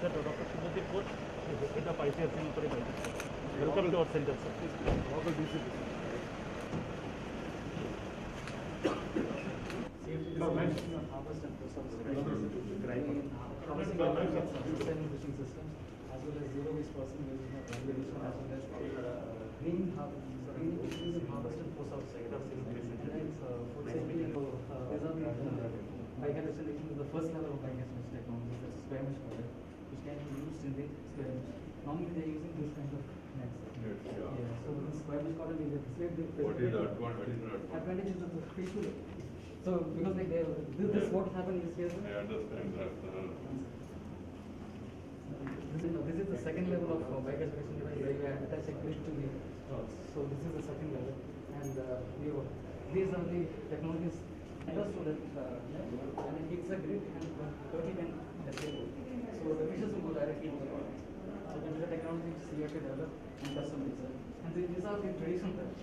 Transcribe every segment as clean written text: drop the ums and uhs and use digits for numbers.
Dr. Subhadeep Coach, head of ICRC Nupari Bajaj. Welcome to our center, sir. Local DCP. Harvest and sustainable fishing systems, as well as zero waste processing using irrigation, as well as green harvest and post-out site of civil basin. Food safety. These are the biogas is the first level of biogas technology. That's a square mesh product, which can be used in the square mesh. Normally they are using this kind of nets. So this square mesh product is what is the advantage? Advantage is the fish will. So because like this what happened is here. I understand that. This is the second level of biogas production device where you attach a grid to the rods. So this is the second level, and these are the technologies so that and it hits a grid and 30 can escape. So the fishes will go directly to the rod. So that is the technology which we have to develop and customize. And these are the traditional types,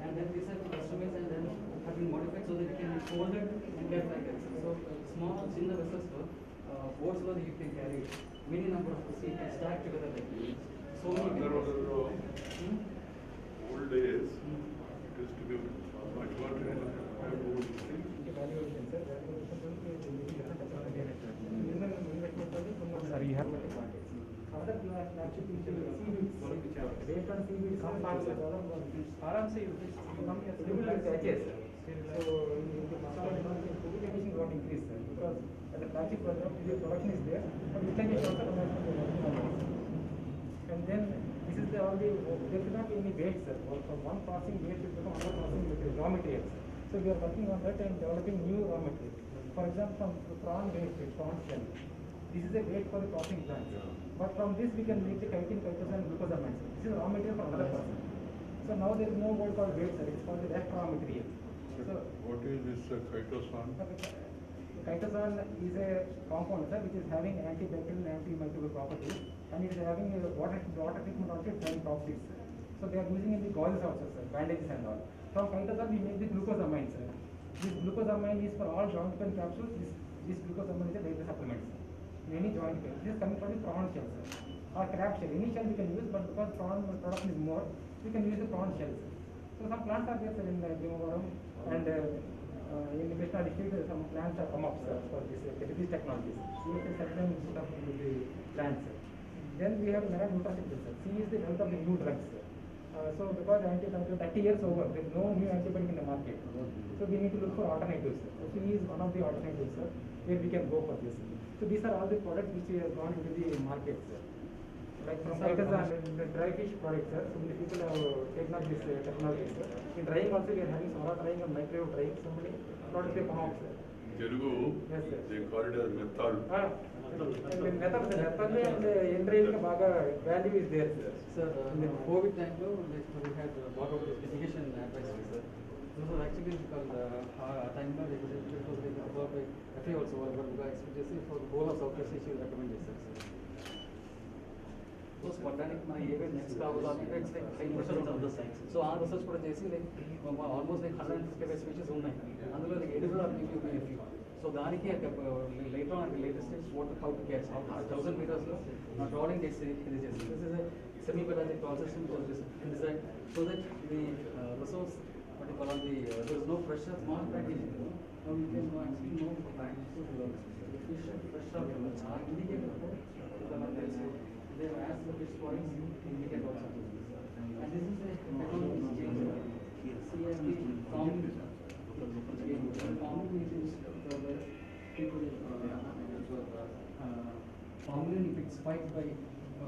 and then these have been customized and then have been modified so that it can be folded and kept like that. So small, single vessels, boats where you can carry many number of fish and stack together like this. So many people. Old days, it used to be much more Evaluation, sir. Sir, you have Other actually based on seaweed, some parts of Aramse you like catches. So the fishing got increased, sir, because at the plastic production is there, but utilization also. And then this is all the there should not be any waste, sir. From one processing waste should become another processing material, raw materials. So we are working on that and developing new raw materials. For example, from prawn waste, prawn shell. This is a waste for the processing plants. But from this we can make the chitin, chitosan, glucosamine. This is raw material for another person. So now there is no word called waste, sir. It's called the rest raw material. So what is this chitosan? Chitosan is a compound, sir, which is having antibacterial and antimicrobial properties, and it is having a water treatment also. It's having toxics. So they are using in the gauzes also, sir, bandages and all. From chitosan we make the glucosamine, sir. This glucosamine is for all joint pain capsules. This glucosamine is a daily supplement, sir. In any joint pain. This is coming from the prawn shell, sir, or crab shell. Any shell we can use, but because prawn production is more, we can use the prawn shell, sir. So some plants are there, sir, in Bhimavaram, and in the Krishna district some plants have come up, sir, for these technologies. We can set them stuff into the plants, sir. Then we have another nutraceutical, sir. C is the health of the new drugs, sir. So because antibiotic 30 years over, there is no new antibiotic in the market. So we need to look for alternatives, sir. So C is one of the alternatives, sir, where we can go for this. So these are all the products which we have gone into the market, sir. Like from chitosan, the dry fish products, sir. So many people have taken up this technology, sir. In drying also we are having solar drying and microwave drying. So many products they come out, sir. Telugu, yes, sir. they call it as method. Method and endrain baga value is there, sir. Sir, in the COVID time, we had bought out this mitigation advisory, sir. This was actually because time it was absorbed by FA also, but expectancy for the whole of Southeast Asia recommended, sir. So spontaneous next it's like 5% of the science. So our research like almost like 150 species and like edible or maybe a few. So later on at the later stage how to catch 1,000 meters trawling this is a semi-pelagic trawl system which is designed so that the resource what you call on the there is no pressure, small packaging. Now you can actually know the fish pressure indicator they have asked the fish points indicate also. And this is a technology change. CFD farming is people formula if it's spiked by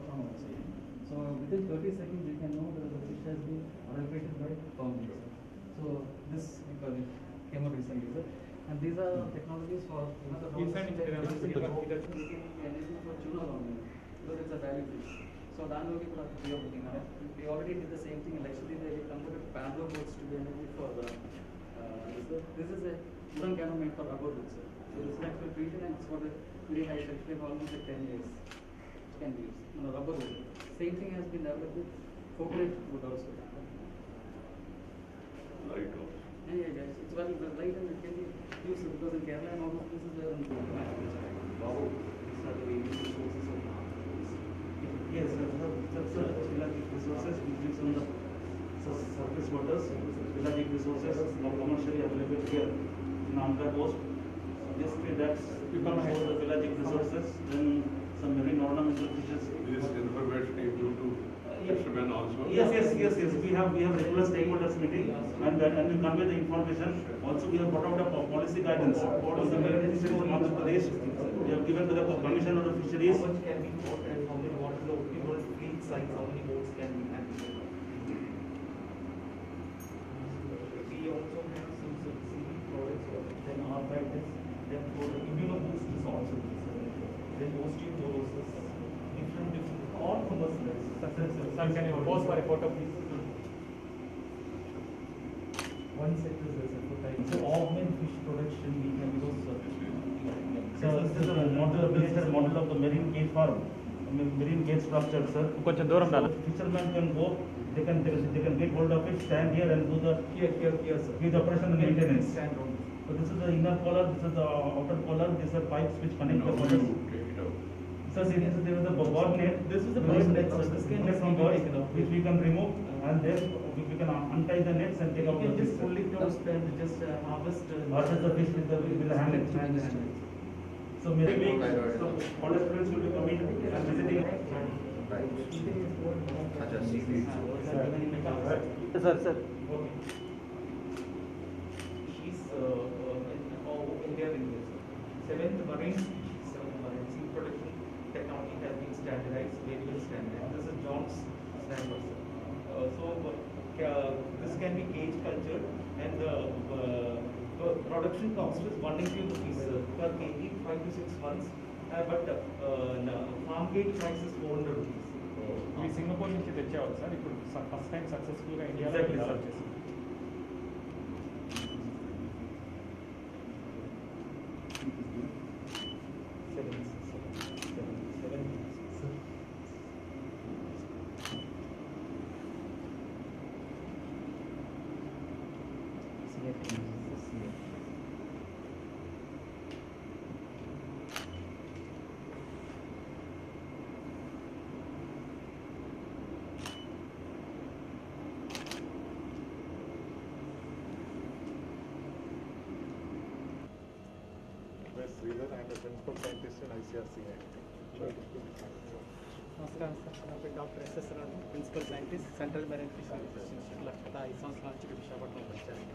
from outside. So within 30 seconds you can know that the fish has been adulterated by formula. So this we call it came out recently, sir. And these are technologies for anything for tuna only. Because it's a value fish. So we already did the same thing. Actually, they converted Bangalore boats to be energy for this is a wooden canoe made for rubber boats. So this is actually treated and it's got a very high shelf life, almost like 10 years. It can be used on a rubber boat. Same thing has been developed with coconut wood also. Light also. Yeah, guys. It's very light and it can be used because in Kerala and all those places they are on the wow. These are the various sources of surface waters, pelagic resources, now commercially available here in Andhra coast. Basically, that's becomes all the pelagic resources, then some marine ornamental fishes. This information is due to fishermen also. Yes. We have regular stakeholders meeting, and we convey the information. Also, we have brought out a policy guidance for the marine fisheries in Andhra Pradesh. We have given to the Commissioner of Fisheries. How much can be caught and how many water load, fleet size, how many boats can be handled? We also have some subsidy products, then arthritis, then for immunoboosters also. Then osteoporosis, different, all commercialized. Sir, can you pause for a photo, please? One set is a separate. So augment fish production, we can use. So this is a model, this is a model of the marine cage farm, marine cage structure, sir. కొంచెం దూరం So fishermen can go, they can get hold of it, stand here and do the Here, sir. give the operation and maintenance. Stand on. So this is the inner collar, this is the outer collar, these are pipes which connect the Now collars. you take it out. So there is a board net. This is the Board board net, net, sir. sir. This This can net from be birds, taken out. which we can remove, and then we can untie the nets and take You out can the just fish. pull it out and just harvest. Harvest the fish with the hand net. So maybe so all the students will be coming and visiting. Sir. Okay. She's India English. Seventh marine sea production technology has been standardized, very well standard. This is John's standard. This can be cage cultured, and the production cost is 180 rupees per kg, 5 to 6 months. But farm gate price is 400 rupees. Me Singapore నుంచి తెచ్చేవాళ్ళు sir ఇప్పుడు first time సక్సెస్ఫుల్గా ఇండియాలో Exactly, develop sir. చేశారు. Sridhar, I am a principal scientist in ICRCA. నమస్కారం sir నా పేరు doctor S S Rao principal scientist central marine fishery research ఇన్స్టిట్యూట్లో గత 5 సంవత్సరాల నుంచి విశాఖపట్నంలో వచ్చాను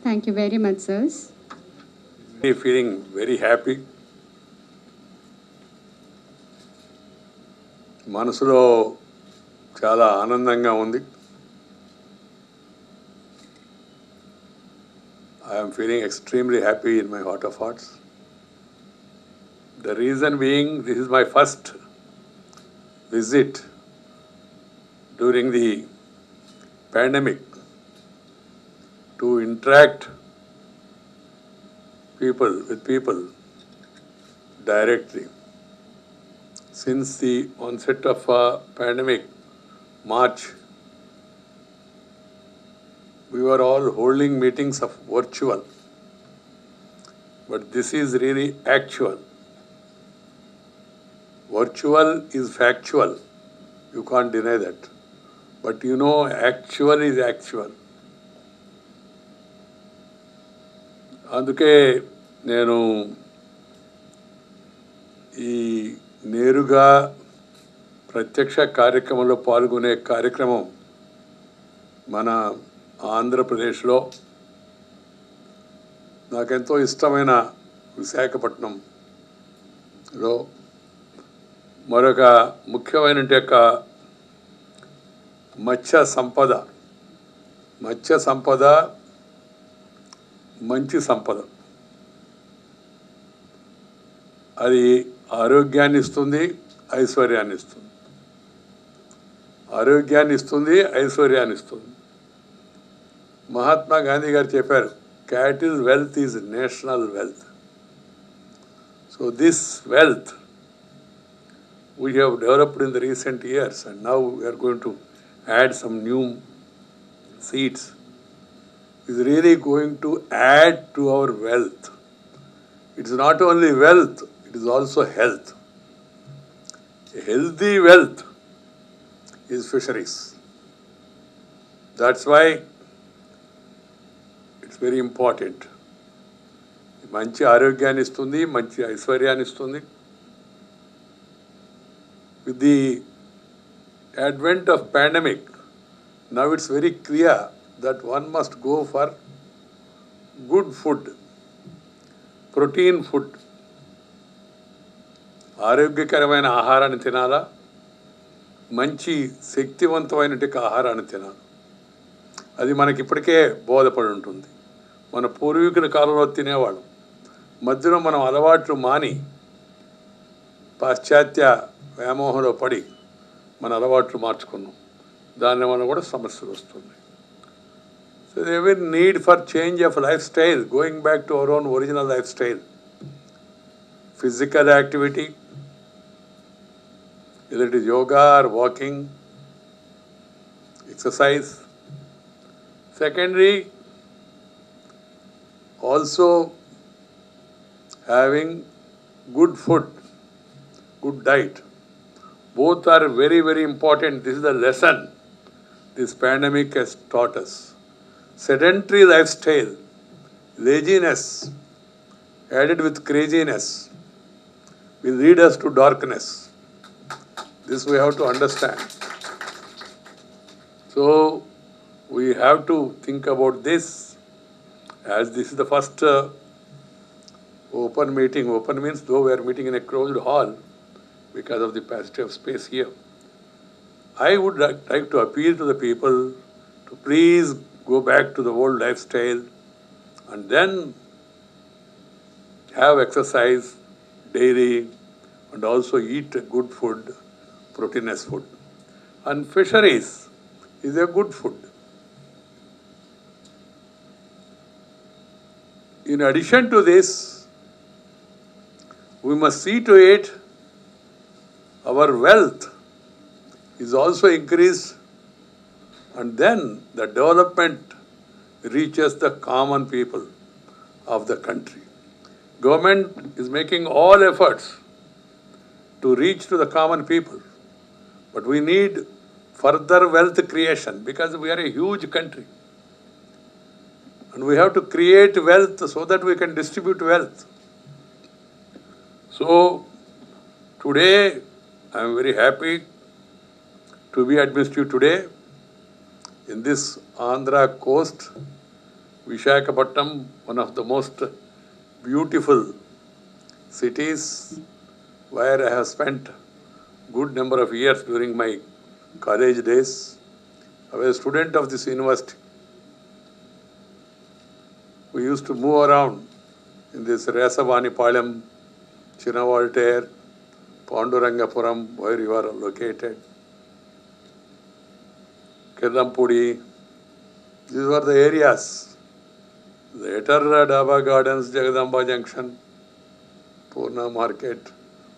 Thank you very much, sirs. Feeling very happy. మనసులో చాలా ఆనందంగా ఉంది. I am feeling extremely happy in my heart of hearts. The reason being, this is my first visit during the pandemic to interact with people directly. Since the onset of pandemic, March, we were all holding meetings of virtual, but this is really actual. Virtual is factual, you can't deny that. But you know, actual is actual. అందుకే నేను ఈ నేరుగా ప్రత్యక్ష కార్యక్రమంలో పాల్గొనే కార్యక్రమం మన ఆంధ్రప్రదేశ్లో నాకెంతో ఇష్టమైన విశాఖపట్నంలో మరొక ముఖ్యమైన మత్స్య సంపద మంచి సంపద. అది ఆరోగ్యాన్ని ఇస్తుంది, ఐశ్వర్యాన్ని ఇస్తుంది. ఆరోగ్యాన్ని ఇస్తుంది, ఐశ్వర్యాన్ని ఇస్తుంది. మహాత్మా గాంధీ గారు చెప్పారు, cattle wealth is national wealth. So this wealth we have developed in the recent years, and now we are going to add some new seeds, is really going to add to our wealth. It is not only wealth, it is also health. A healthy wealth is fisheries. That's why it's very important. మంచి ఆరోగ్యాన్ని ఇస్తుంది, మంచి ఐశ్వర్యాన్ని ఇస్తుంది. With the advent of pandemic, now it's very clear that one must go for good food, protein food. ఆరోగ్యకరమైన ఆహారాన్ని తినాలా, మంచి శక్తివంతమైన ఆహారాన్ని తినాలి. అది మనకి ఇప్పటికే బోధపడి ఉంటుంది. మన పూర్వీకుల కాలంలో తినేవాళ్ళు. మధ్యలో మనం అలవాట్లు మాని పాశ్చాత్య వ్యామోహంలో పడి మన అలవాట్లు మార్చుకున్నాం. దానివల్ల కూడా సమస్యలు వస్తున్నాయి. So there is need for change of lifestyle, going back to our own original lifestyle. Physical activity, whether it is yoga or walking, exercise. Secondly, also having good food, good diet. Both are very, very important. This is the lesson this pandemic has taught us. Sedentary lifestyle, laziness, added with craziness, will lead us to darkness. This we have to understand. So, we have to think about this, as this is the first open meeting. Open means though we are meeting in a closed hall, because of the paucity of space here. I would like to appeal to the people to please go back to the old lifestyle and then have exercise daily and also eat good food, proteinous food. And fisheries is a good food. In addition to this, we must see to it our wealth is also increased, and then the development reaches the common people of the country. Government is making all efforts to reach to the common people, but we need further wealth creation because we are a huge country, and we have to create wealth so that we can distribute wealth. So today I am very happy to be amidst you today in this Andhra coast, Visakhapatnam, one of the most beautiful cities where I have spent good number of years during my college days. I was a student of this university. We used to move around in this Resavanipalam, Chinavaltere, Pandurangapuram, where you are located, Kedampudi, These were the areas. Later, Daba Gardens, Jagadamba Junction, Purna Market,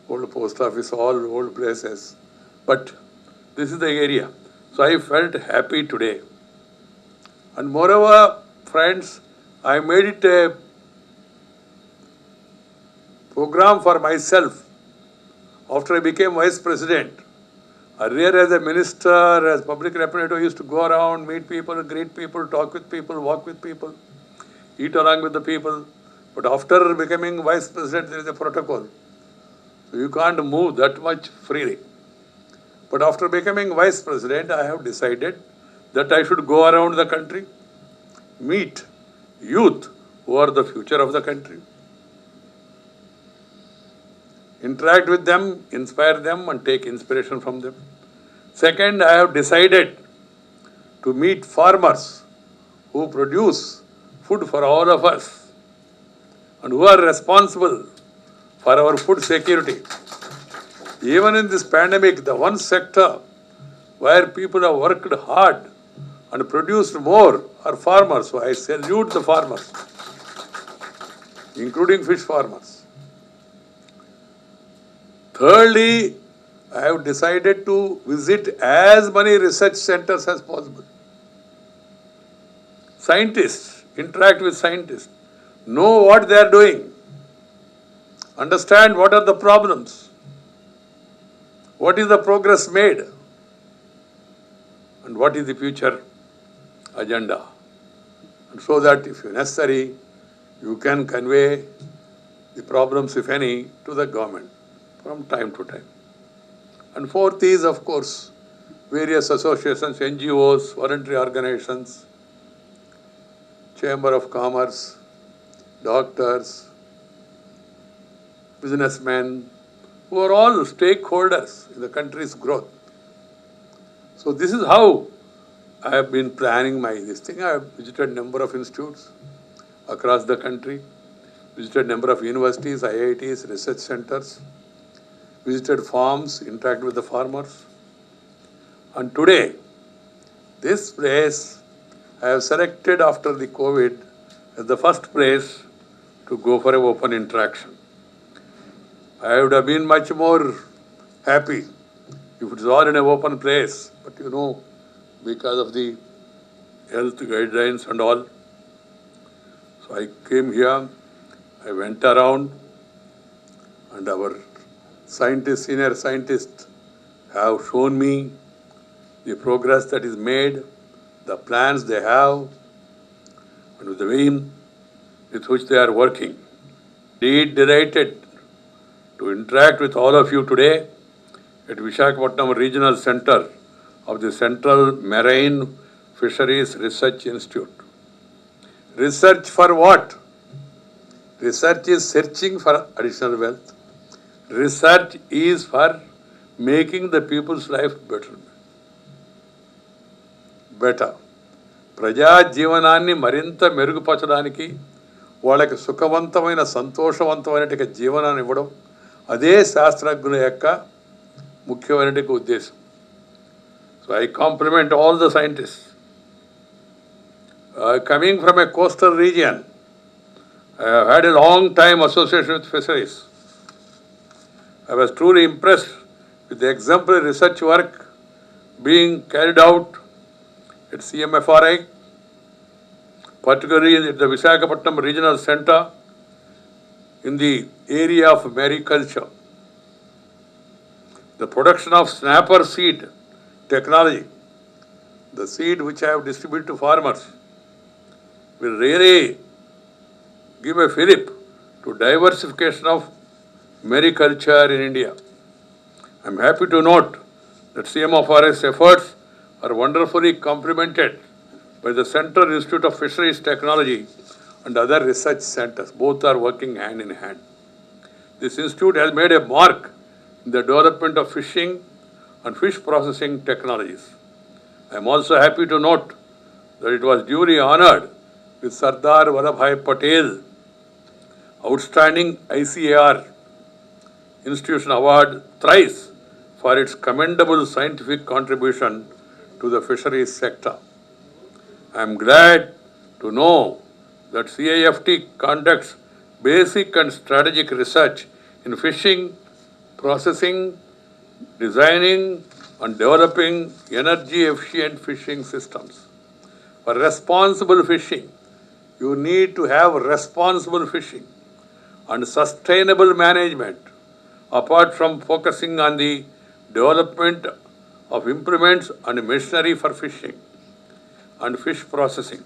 old post office, all old places. But this is the area. So I felt happy today. And moreover, friends, I made it a program for myself after I became vice president. Earlier as a minister, as public representative, I used to go around, meet people, greet people, talk with people, walk with people, eat along with the people. But after becoming vice president, there is a protocol. So you can't move that much freely. But after becoming vice president, I have decided that I should go around the country, meet youth who are the future of the country, interact with them, inspire them and take inspiration from them. Second, I have decided to meet farmers who produce food for all of us and who are responsible for our food security. Even in this pandemic, the one sector where people have worked hard and produced more are farmers. So I salute the farmers, including fish farmers. Thirdly, I have decided to visit as many research centers as possible. Scientists, interact with scientists, know what they are doing, understand what are the problems, what is the progress made, and what is the future agenda. And so that if necessary, you can convey the problems, if any, to the government from time to time. And fourth is, of course, various associations, NGOs, voluntary organizations, Chamber of Commerce, doctors, businessmen, who are all stakeholders in the country's growth. So this is how I have been planning this thing. I have visited a number of institutes across the country, visited a number of universities, IITs, research centers, visited farms, interacted with the farmers. And today, this place I have selected after the COVID as the first place to go for an open interaction. I would have been much more happy if it was all in an open place, but you know, because of the health guidelines and all. So I came here, I went around, and our scientists, senior scientists have shown me the progress that is made, the plans they have, and with the aim with which they are working. Indeed delighted to interact with all of you today at Visakhapatnam Regional Center of the Central Marine Fisheries Research Institute. Research for what? Research is searching for additional wealth. Research is for making the people's life better. ప్రజా జీవనాన్ని మరింత మెరుగుపరచడానికి వాళ్ళకి సుఖవంతమైన సంతోషవంతమైన జీవనాన్ని ఇవ్వడం అదే శాస్త్రజ్ఞుల యొక్క ముఖ్యమైన ఉద్దేశం. So I compliment all the scientists. Coming from a coastal region, I have had a long time association with fisheries. I was truly impressed with the exemplary research work being carried out at CMFRI, particularly at the Visakhapatnam Regional Center in the area of mariculture. The production of snapper seed technology, the seed which I have distributed to farmers, will really give a fillip to diversification of mariculture in India. I am happy to note that CMFRI's efforts are wonderfully complemented by the Central Institute of Fisheries Technology and other research centers. Both are working hand in hand. This institute has made a mark in the development of fishing and fish processing technologies. I am also happy to note that it was duly honored with Sardar Vallabhbhai Patel Outstanding ICAR Institution Award thrice for its commendable scientific contribution to the fisheries sector. I am glad to know that CIFT conducts basic and strategic research in fishing, processing, designing and developing energy efficient fishing systems. For responsible fishing, you need to have responsible fishing and sustainable management, apart from focusing on the development of implements and machinery for fishing and fish processing.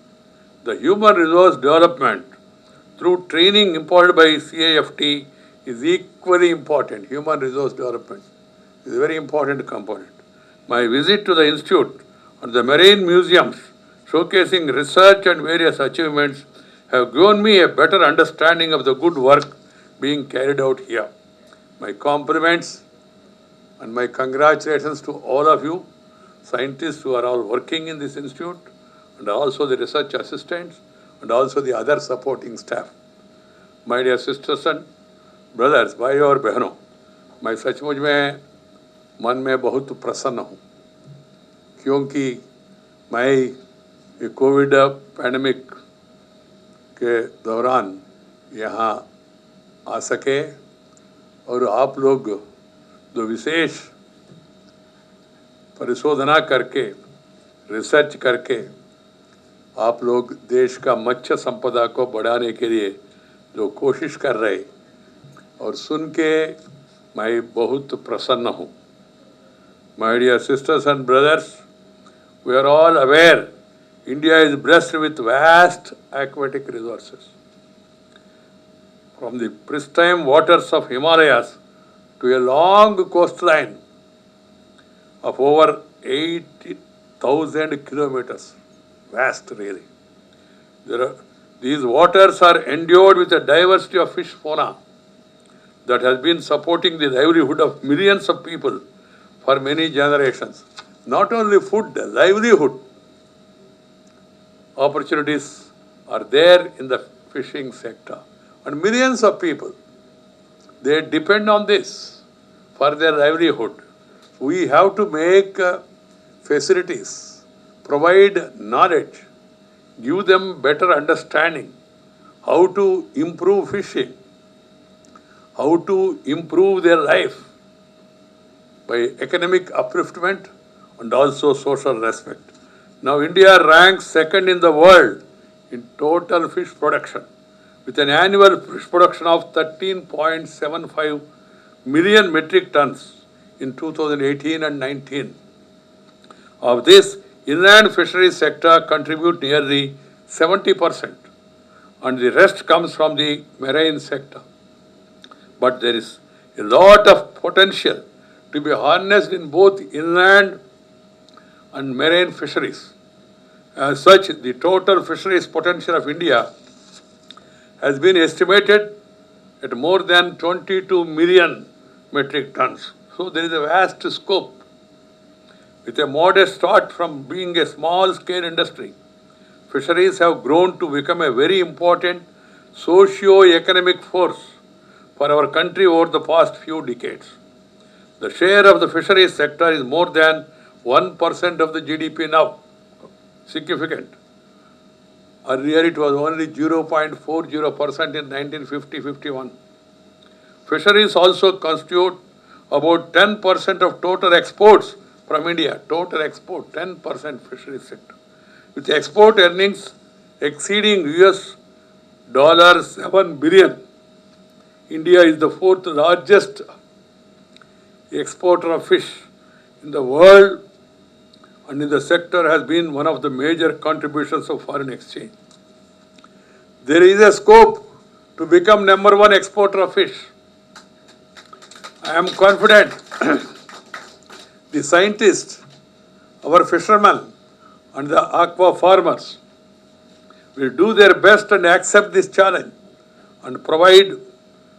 The human resource development through training imparted by CIFT is equally important. Human resource development is a very important component. My visit to the institute and the marine museums showcasing research and various achievements have given me a better understanding of the good work being carried out here. My compliments and my congratulations to all of you, scientists who are all working in this institute, and also the research assistants, and also the other supporting staff. My dear sisters and brothers, भाइयों और बहनों, मैं सचमुच में मन में बहुत प्रसन्न हूँ, क्योंकि मैं ये कोविड पैंडेमिक के दौरान यहाँ आ सके और आप लोग जो विशेष परिशोधना करके रिसर्च करके आप लोग देश का मत्स्य संपदा को बढ़ाने के लिए जो कोशिश कर रहे और सुन के मैं बहुत प्रसन्न हूँ. My dear sisters and brothers, we are all aware India is blessed with vast aquatic resources. From the pristine waters of Himalayas to a long coastline of over 80,000 kilometers. Vast, really. These waters are endowed with a diversity of fish fauna that has been supporting the livelihood of millions of people for many generations. Not only food, livelihood opportunities are there in the fishing sector. And millions of people, they depend on this for their livelihood. We have to make facilities, provide knowledge, give them better understanding, how to improve fishing, how to improve their life by economic upliftment and also social respect. Now India ranks second in the world in total fish production, with an annual fish production of 13.75 million metric tons in 2018 and 19. Of this, inland fisheries sector contribute nearly 70%, and the rest comes from the marine sector. But there is a lot of potential to be harnessed in both inland and marine fisheries. As such, the total fisheries potential of India has been estimated at more than 22 million metric tons. So there is a vast scope. With a modest start from being a small-scale industry, fisheries have grown to become a very important socio-economic force for our country over the past few decades. The share of the fisheries sector is more than 1% of the GDP now. Significant. Earlier it was only 0.40% in 1950-51. Fisheries also constitute about 10% of total exports from India. Total export, 10% fisheries sector. With export earnings exceeding $7 billion, India is the fourth largest exporter of fish in the world, and in the sector has been one of the major contributions of foreign exchange. There is a scope to become #1 exporter of fish. I am confident the scientists, our fishermen, and the aqua farmers will do their best and accept this challenge and provide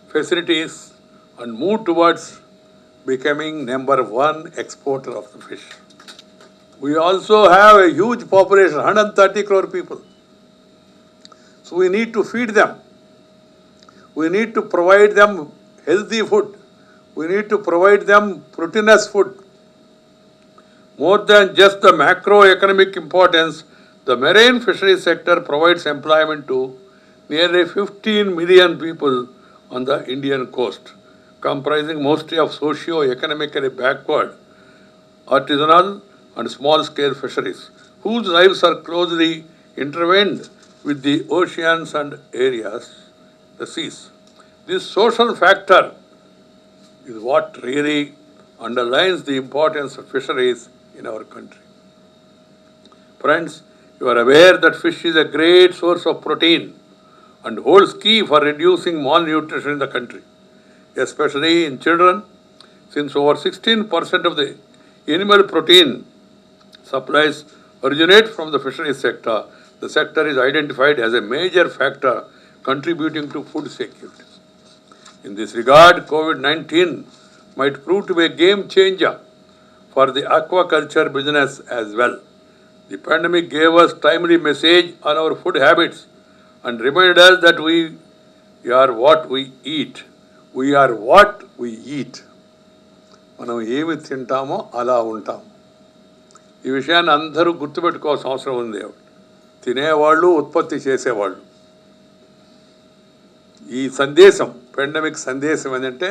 facilities and move towards becoming #1 exporter of the fish. We also have a huge population, 130 crore people. So we need to feed them. We need to provide them healthy food. We need to provide them proteinous food. More than just the macroeconomic importance, The marine fisheries sector provides employment to nearly 15 million people on the Indian coast, comprising mostly of socio-economically backward, artisanal and small-scale fisheries, whose lives are closely intertwined with the oceans and areas, the seas. This social factor is what really underlines the importance of fisheries in our country. Friends, you are aware that fish is a great source of protein and holds key for reducing malnutrition in the country, especially in children, since over 16% of the animal protein supplies originate from the fisheries sector. The sector is identified as a major factor contributing to food security. In this regard, COVID-19 might prove to be a game changer for the aquaculture business as well. The pandemic gave us timely message on our food habits and reminded us that we are what we eat. We are what we eat. మనం ఏమి తింటామో అలా ఉంటాం. ఈ విషయాన్ని అందరూ గుర్తుపెట్టుకోవాల్సిన అవసరం ఉంది. తినేవాళ్ళు, ఉత్పత్తి చేసేవాళ్ళు. ఈ సందేశం, పాండమిక్ సందేశం ఏంటంటే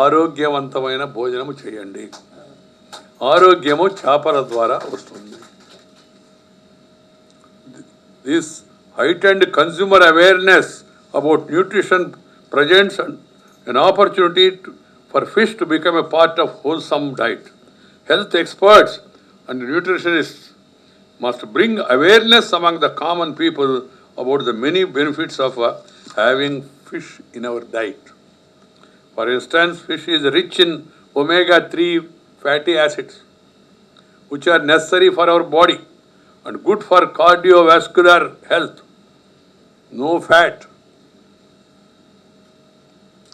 ఆరోగ్యవంతమైన భోజనము చేయండి. ఆరోగ్యము చేపల ద్వారా వస్తుంది. This heightened consumer awareness about nutrition presents an opportunity for fish to become a part of wholesome diet. Health experts and nutritionists must bring awareness among the common people about the many benefits of having fish in our diet. For instance, fish is rich in omega-3 fatty acids, which are necessary for our body and good for cardiovascular health. No fat.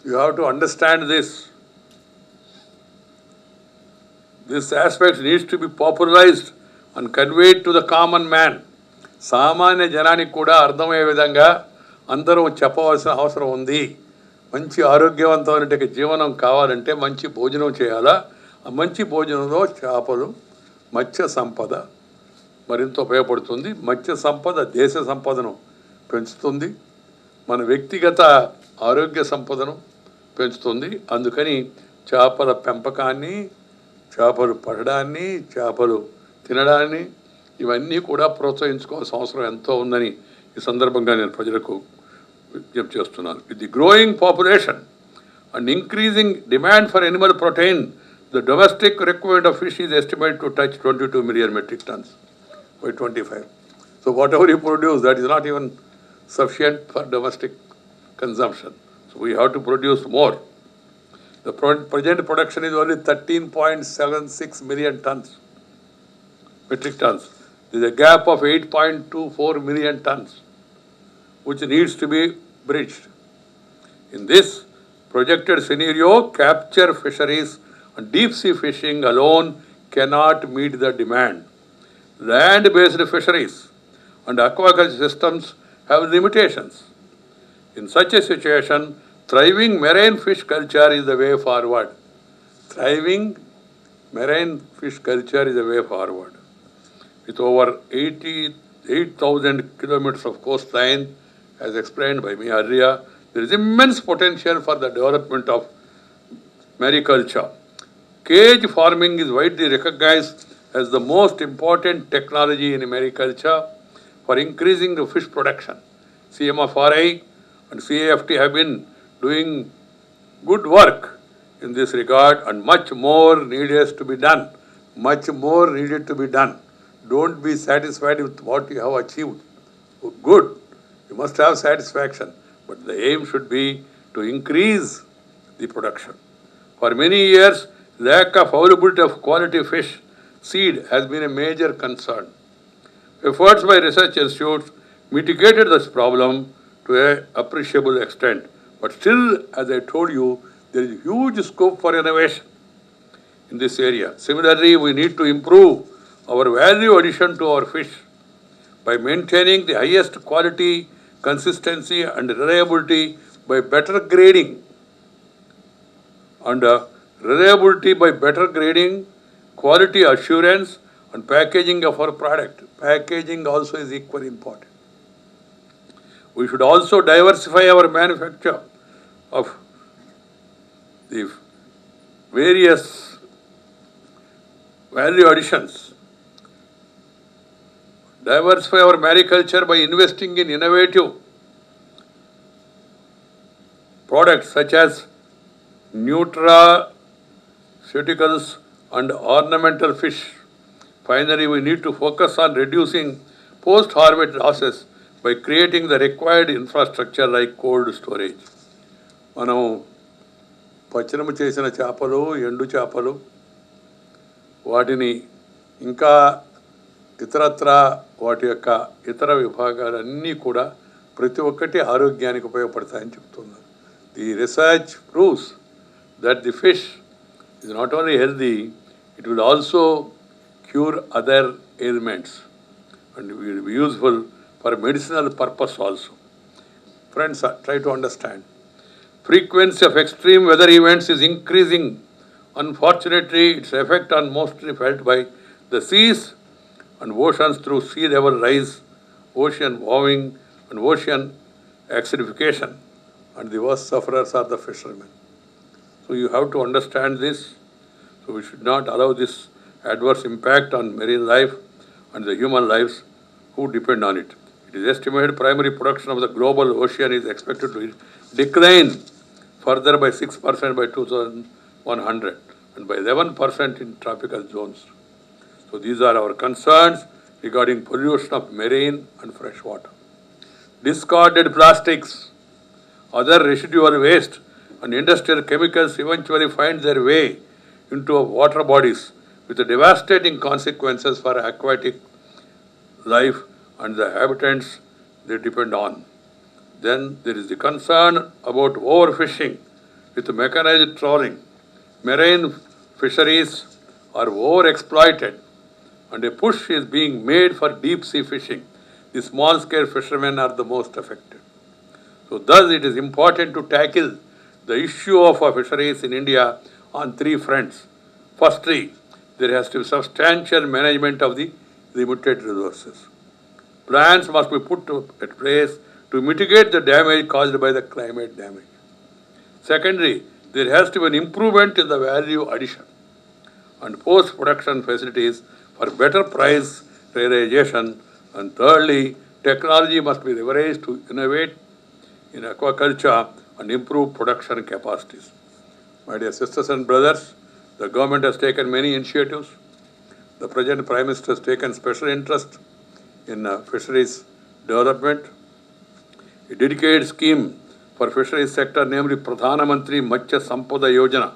You have to understand this. This aspect needs to be popularized and conveyed to the common man. సామాన్య జనానికి కూడా అర్థమయ్యే విధంగా అందరూ చెప్పవలసిన అవసరం ఉంది. మంచి ఆరోగ్యవంతమైన జీవనం కావాలంటే మంచి భోజనం చేయాలా. ఆ మంచి భోజనంలో చేపలు, మత్స్య సంపద మరింత ఉపయోగపడుతుంది. మత్స్య సంపద దేశ సంపదను పెంచుతుంది, మన వ్యక్తిగత ఆరోగ్య సంపదను పెంచుతుంది. అందుకని చేపల పెంపకాన్ని, చేపలు పడడాన్ని, చేపలు తినడాన్ని ఇవన్నీ కూడా ప్రోత్సహించుకోవాల్సిన అవసరం ఎంతో ఉందని ఈ సందర్భంగా నేను ప్రజలకు విజ్ఞప్తి చేస్తున్నాను. With the growing population and increasing demand for Animal protein, the domestic requirement of fish is estimate to touch 22 million metric tons by 25. So whatever you produce, that is not even sufficient for domestic consumption. So we have to produce more. The present production is only 13.76 million tons, metric tons. There is a gap of 8.24 million tons, which needs to be bridged. In this projected scenario, capture fisheries and deep sea fishing alone cannot meet the demand. Land-based fisheries and aquaculture systems have limitations. In such a situation, thriving marine fish culture is the way forward. Thriving marine fish culture is the way forward. With over 88,000 kilometers of coastline, as explained by me earlier, there is immense potential for the development of mariculture. Cage farming is widely recognized as the most important technology in mariculture for increasing the fish production. CMFRI and CAFT have been doing good work in this regard, and much more needs to be done. Much more needed to be done. Don't be satisfied with what you have achieved. Good, you must have satisfaction, but the aim should be to increase the production. For many years, lack of availability of quality fish seed has been a major concern. Efforts by research institutes mitigated this problem to an appreciable extent. But still, as I told you, there is huge scope for innovation in this area. Similarly, we need to improve our value addition to our fish by maintaining the highest quality, consistency and reliability by better grading. And reliability by better grading, quality assurance and packaging of our product. Packaging also is equally important. We should also diversify our manufacture of the various value additions. Diversify our mariculture by investing in innovative products such as nutraceuticals and ornamental fish. Finally, we need to focus on reducing post-harvest losses by creating the required infrastructure like cold storage. మనం పచ్చనము చేసిన చేపలు, ఎండు చేపలు, వాటిని ఇంకా ఇతరత్ర వాటి యొక్క ఇతర విభాగాలన్నీ కూడా ప్రతి ఒక్కటి ఆరోగ్యానికి ఉపయోగపడతాయని చెప్తున్నారు. The research proves that the fish is not only healthy, it will also cure other ailments and will be useful for medicinal purpose also. Friends, try to understand. Frequency of extreme weather events is increasing. Unfortunately, its effect are mostly felt by the seas and oceans through sea level rise, ocean warming and ocean acidification. And the worst sufferers are the fishermen. So you have to understand this. So we should not allow this adverse impact on marine life and the human lives who depend on it. It is estimated primary production of the global ocean is expected to decline further by 6% by 2100 and by 11% in tropical zones. So these are our concerns regarding pollution of marine and fresh water. Discarded plastics, other residual waste and industrial chemicals eventually find their way into our water bodies with the devastating consequences for aquatic life and the habitats they depend on. Then there is the concern about overfishing with mechanized trawling. Marine fisheries are overexploited and a push is being made for deep sea fishing. The small scale fishermen are the most affected. So thus it is important to tackle the issue of our fisheries in India on three fronts. Firstly, there has to be substantial management of the limited resources. Plans must be put at place to mitigate the damage caused by the climate damage. Secondly, there has to be an improvement in the value addition and post-production facilities for better price realization. And thirdly, technology must be leveraged to innovate in aquaculture and improve production capacities. My dear sisters and brothers, the government has taken many initiatives. The present Prime Minister has taken special interest in fisheries development. A dedicated scheme for fisheries sector, namely Pradhana Mantri Matsya Sampada Yojana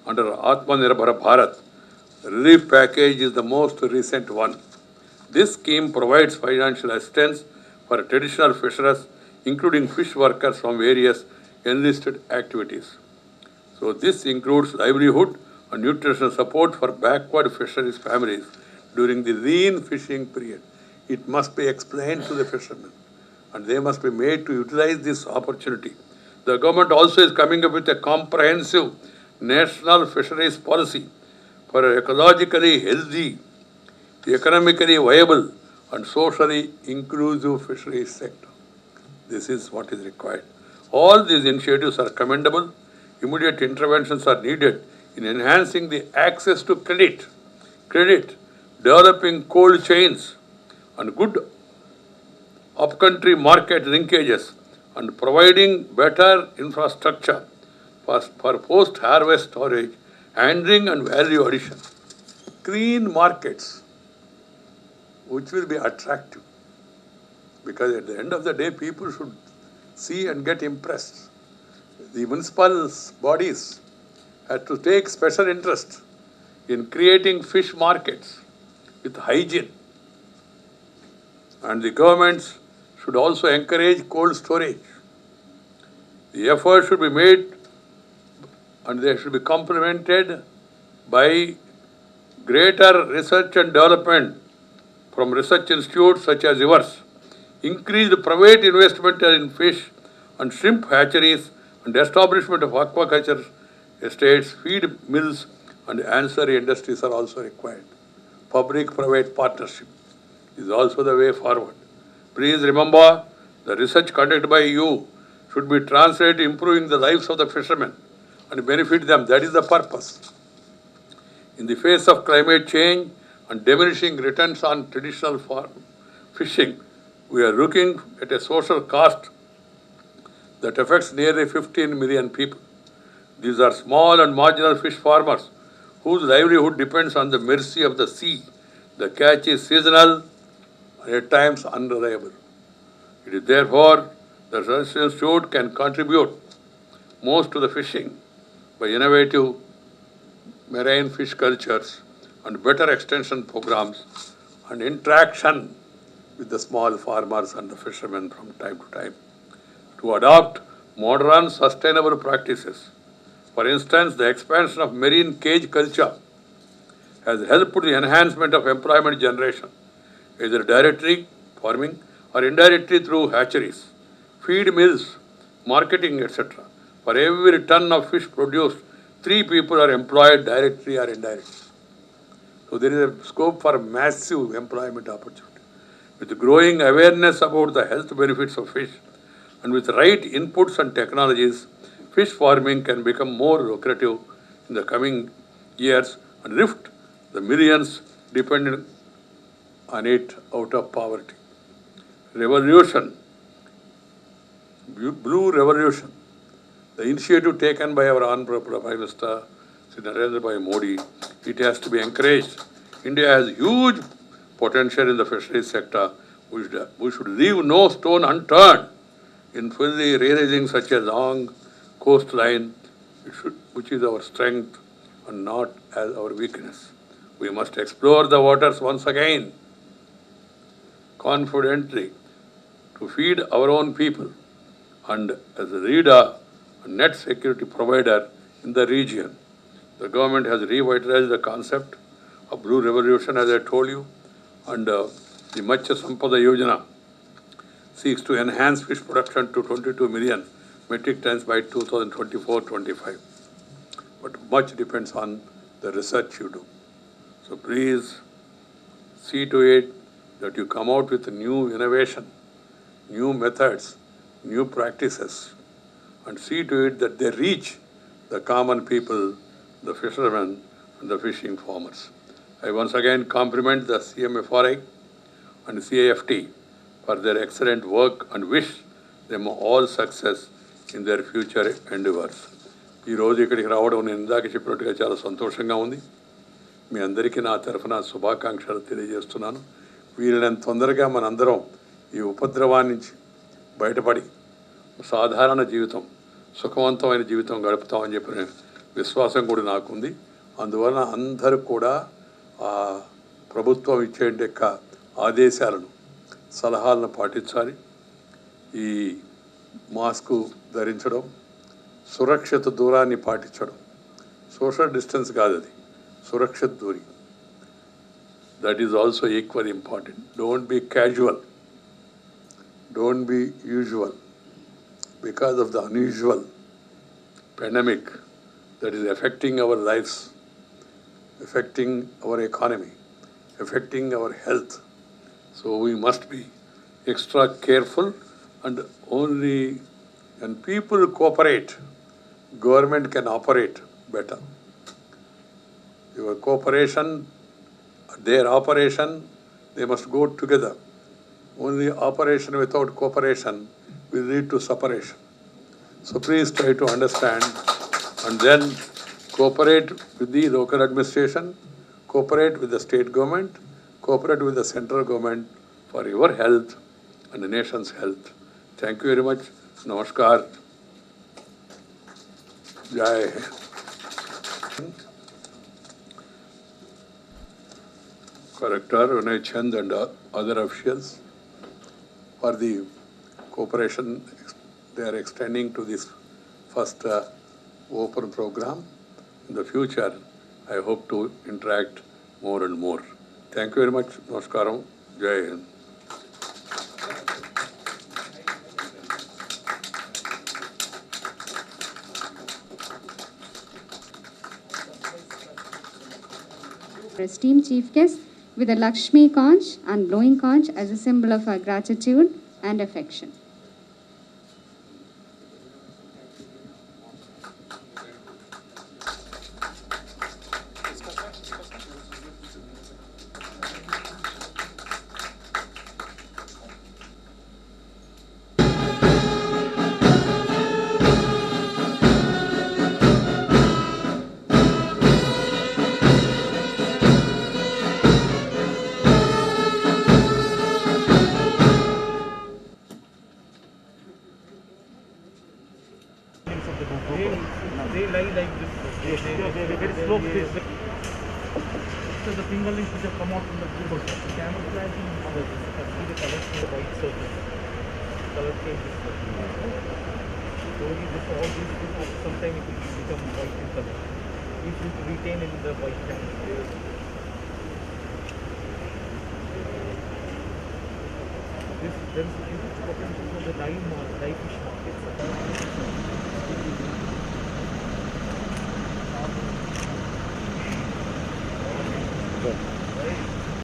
under Atmanirbhar Bharat. The relief package is the most recent one. This scheme provides financial assistance for traditional fisherers, including fish workers from various enlisted activities. So this includes livelihood and nutritional support for backward fisheries families during the lean fishing period. It must be explained to the fishermen and they must be made to utilize this opportunity. The government also is coming up with a comprehensive national fisheries policy for ecologically healthy, economically viable and socially inclusive fisheries sector. This is what is required. All these initiatives are commendable. Immediate interventions are needed in enhancing the access to credit, developing cold chains and good upcountry market linkages and providing better infrastructure for post-harvest storage, handling and value addition. Clean markets which will be attractive, because at the end of the day people should see and get impressed. The municipal bodies had to take special interest in creating fish markets with hygiene, and the governments should also encourage cold storage. The effort should be made and they should be complemented by greater research and development from research institutes such as yours, increased private investment in fish and shrimp hatcheries and establishment of aquaculture estates, feed mills and ancillary industries are also required. public-private partnership is also the way forward. Please remember, the research conducted by you should be translated to improving the lives of the fishermen and benefit them. That is the purpose. In the face of climate change and diminishing returns on traditional fishing, we are looking at a social cost that affects nearly 15 million people. These are small and marginal fish farmers whose livelihood depends on the mercy of the sea. The catch is seasonal and at times unreliable. It is therefore the Research Institute can contribute most to the fishing by innovative marine fish cultures and better extension programs and interaction with the small farmers and the fishermen from time to time to adopt modern sustainable practices. For instance, the expansion of marine cage culture has helped the enhancement of employment generation, either directly farming or indirectly through hatcheries, feed mills, marketing, etc. For every ton of fish produced, 3 people are employed directly or indirectly. So there is a scope for massive employment opportunity. With growing awareness about the health benefits of fish and with right inputs and technologies, fish farming can become more lucrative in the coming years and lift the millions dependent on it out of poverty. Revolution, Blue Revolution, the initiative taken by our Honorable Prime Minister Sri Narendra Bhai Modi, it has to be encouraged. India has huge potential in the fisheries sector. We should leave no stone unturned in fully realizing such a long coastline, which is our strength and not as our weakness. We must explore the waters once again, confidently, to feed our own people and as a leader and net security provider in the region. The government has revitalized the concept of Blue Revolution, as I told you, and the Matsya Sampada Yojana seeks to enhance fish production to 22 million metric tons by 2024-25. But much depends on the research you do. So please see to it that you come out with new innovation, new methods, new practices, and see to it that they reach the common people, the fishermen and the fishing farmers. I once again compliment the CMFRI and CAFT for their excellent work and wish them all success in their future endeavors. ఈ రోజు ఇక్కడికి రావడం నేను ఇందాక చెప్పినట్టుగా చాలా సంతోషంగా ఉంది. మీ అందరికీ నా తరఫున శుభాకాంక్షలు తెలియజేస్తున్నాను. వీలైనంత తొందరగా మనందరం ఈ ఉపద్రవాన్ని నుంచి బయటపడి సాధారణ జీవితం, సుఖవంతమైన జీవితం గడుపుతామని చెప్పిన విశ్వాసం కూడా నాకుంది. అందువలన అందరూ కూడా ప్రభుత్వం ఇచ్చే ఆదేశాలను, సలహాలను పాటించాలి. ఈ మాస్కు ధరించడం, సురక్షిత దూరాన్ని పాటించడం, సోషల్ డిస్టెన్స్ కాదు అది, సురక్షిత దూరి, that is also equal important. Don't be casual, don't be usual, because of the unusual pandemic that is affecting our lives, affecting our economy, affecting our health. So we must be extra careful, and only when people cooperate, government can operate better. Your cooperation, their operation, they must go together. Only operation without cooperation will lead to separation. So please try to understand and then cooperate with the local administration, cooperate with the state government, cooperate with the central government for your health and the nation's health. Thank you very much. Namaskar. Jai Hind. Collector Vinay Chand and other officials for the cooperation they are extending to this first open program. In the future, I hope to interact more and more. Thank you very much. Namaskaram. Jai Hind. Esteemed Chief Guest, with a Lakshmi conch and blowing conch as a symbol of our gratitude and affection. They lie like this. They very slow. So the fingerlings which have come out from the blue, the camouflaging of the see the colors in the white surface. Color changes. Slowly this all these things sometimes it will become white in color. If you retain in the white tank. This there is potential for the dye fish mark.